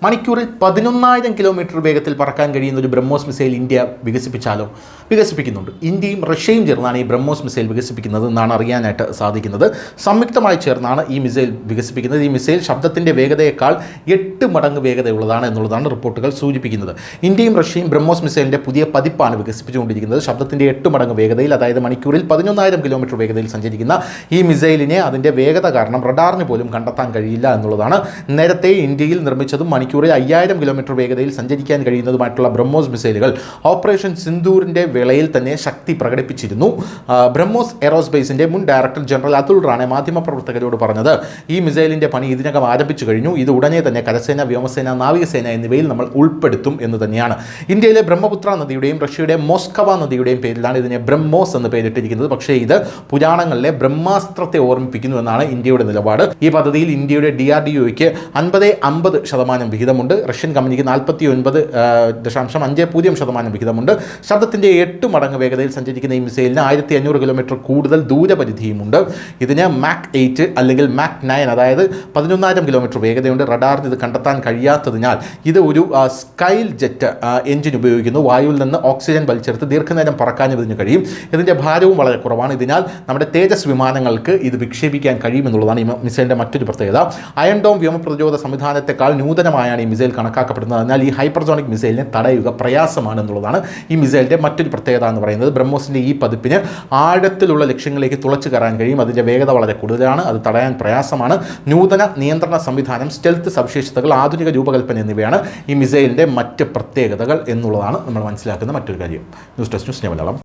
മണിക്കൂറിൽ 11,000 കിലോമീറ്റർ വേഗത്തിൽ പറക്കാൻ കഴിയുന്ന ഒരു ബ്രഹ്മോസ് മിസൈൽ ഇന്ത്യ വികസിപ്പിക്കുന്നുണ്ട്. ഇന്ത്യയും റഷ്യയും ചേർന്നാണ് ഈ ബ്രഹ്മോസ് മിസൈൽ വികസിപ്പിക്കുന്നത് എന്നാണ് അറിയാനായിട്ട് സാധിക്കുന്നത്. സംയുക്തമായി ചേർന്നാണ് ഈ മിസൈൽ വികസിപ്പിക്കുന്നത്. ഈ മിസൈൽ ശബ്ദത്തിൻ്റെ വേഗതയേക്കാൾ 8 മടങ്ങ് വേഗതയുള്ളതാണ് എന്നുള്ളതാണ് റിപ്പോർട്ടുകൾ സൂചിപ്പിക്കുന്നത്. ഇന്ത്യയും റഷ്യയും ബ്രഹ്മോസ് മിസൈലിൻ്റെ പുതിയ പതിപ്പാണ് വികസിപ്പിച്ചുകൊണ്ടിരിക്കുന്നത്. ശബ്ദത്തിൻ്റെ 8 മടങ്ങ് വേഗതയിൽ, അതായത് മണിക്കൂറിൽ 11,000 കിലോമീറ്റർ വേഗതയിൽ സഞ്ചരിക്കുന്ന ഈ മിസൈലിനെ അതിൻ്റെ വേഗത കാരണം റഡാറിന് പോലും കണ്ടെത്താൻ കഴിയില്ല എന്നുള്ളതാണ്. നേരത്തെ ഇന്ത്യയിൽ നിർമ്മിച്ചതും മണിക്കൂറിൽ 5,000 കിലോമീറ്റർ വേഗതയിൽ സഞ്ചരിക്കാൻ കഴിയുന്നതുമായിട്ടുള്ള ബ്രഹ്മോസ് മിസൈലുകൾ ഓപ്പറേഷൻ സിന്ദൂറിൻ്റെ വേളയിൽ തന്നെ ശക്തി പ്രകടിപ്പിച്ചിരുന്നു. ബ്രഹ്മോസ് എയറോസ്പേസിൻ്റെ മുൻ ഡയറക്ടർ ജനറൽ അതുൽ റാണെ മാധ്യമപ്രവർത്തകരോട് പറഞ്ഞത്, ഈ മിസൈലിൻ്റെ പണി ഇതിനകം ആരംഭിച്ചു കഴിഞ്ഞു, ഇത് ഉടനെ തന്നെ കരസേന, വ്യോമസേന, നാവികസേന എന്നിവയിൽ നമ്മൾ ഉൾപ്പെടുത്തും എന്ന് തന്നെയാണ്. ഇന്ത്യയിലെ ബ്രഹ്മപുത്ര നദിയുടെയും റഷ്യയുടെ മോസ്കവ നദിയുടെയും പേരിലാണ് ഇതിനെ ബ്രഹ്മോസ് എന്ന് പേരിട്ടിരിക്കുന്നത്. പക്ഷേ ഇത് പുരാണങ്ങളിലെ ബ്രഹ്മാസ്ത്രത്തെ ഓർമ്മിപ്പിക്കുന്നു എന്നാണ് ഇന്ത്യയുടെ നിലപാട്. ഈ പദ്ധതിയിൽ ഇന്ത്യയുടെ DRDOയ്ക്ക് 50-50% വിഹിതമുണ്ട്. റഷ്യൻ കമ്പനിക്ക് 49.50% വിഹിതമുണ്ട്. ശബ്ദത്തിൻ്റെ 8 മടങ്ങ് വേഗതയിൽ സഞ്ചരിക്കുന്ന ഈ മിസൈലിന് 1500 കിലോമീറ്റർ കൂടുതൽ ദൂരപരിധിയുമുണ്ട്. ഇതിന് മാക് 8 അല്ലെങ്കിൽ മാക് 9, അതായത് 11,000 കിലോമീറ്റർ വേഗതയുണ്ട്. റഡാറിന് ഇത് കണ്ടെത്താൻ കഴിയാത്തതിനാൽ ഇത് ഒരു സ്കൈൽ ജെറ്റ് എഞ്ചിൻ ഉപയോഗിക്കുന്നു. വായുവിൽ നിന്ന് ഓക്സിജൻ വലിച്ചെടുത്ത് ദീർഘനേരം പറക്കാനും ഇതിന് കഴിയും. ഇതിൻ്റെ ഭാരവും വളരെ കുറവാണ്. ഇതിനാൽ നമ്മുടെ തേജസ് വിമാനങ്ങൾക്ക് ഇത് വിക്ഷേപിക്കാൻ കഴിയുമെന്നുള്ളതാണ് ഈ മിസൈലിൻ്റെ മറ്റൊരു പ്രത്യേകത. അയൺ ഡോം വ്യോമ പ്രതിരോധ സംവിധാനത്തെക്കാൾ നൂതനമായാണ് ഈ മിസൈൽ കണക്കാക്കപ്പെടുന്നത്. അതിനാൽ ഈ ഹൈപ്പർസോണിക് മിസൈലിനെ തടയുക പ്രയാസമാണ് എന്നുള്ളതാണ് ഈ മിസൈലിൻ്റെ മറ്റൊരു പ്രത്യേകത എന്ന് പറയുന്നത്. ബ്രഹ്മോസിൻ്റെ ഈ പതിപ്പിന് ആഴത്തിലുള്ള ലക്ഷ്യങ്ങളിലേക്ക് തുളച്ചു കയറാൻ കഴിയും. അതിൻ്റെ വേഗത വളരെ കൂടുതലാണ്, അത് തടയാൻ പ്രയാസമാണ്. നൂതന നിയന്ത്രണ സംവിധാനം, സ്റ്റെൽത്ത് സവിശേഷതകൾ, ആധുനിക രൂപകൽപ്പന എന്നിവയാണ് ഈ മിസൈലിൻ്റെ മറ്റ് പ്രത്യേകതകൾ എന്നുള്ളതാണ് നമ്മൾ മനസ്സിലാക്കുന്ന മറ്റൊരു കാര്യം. News desk news Malayalam.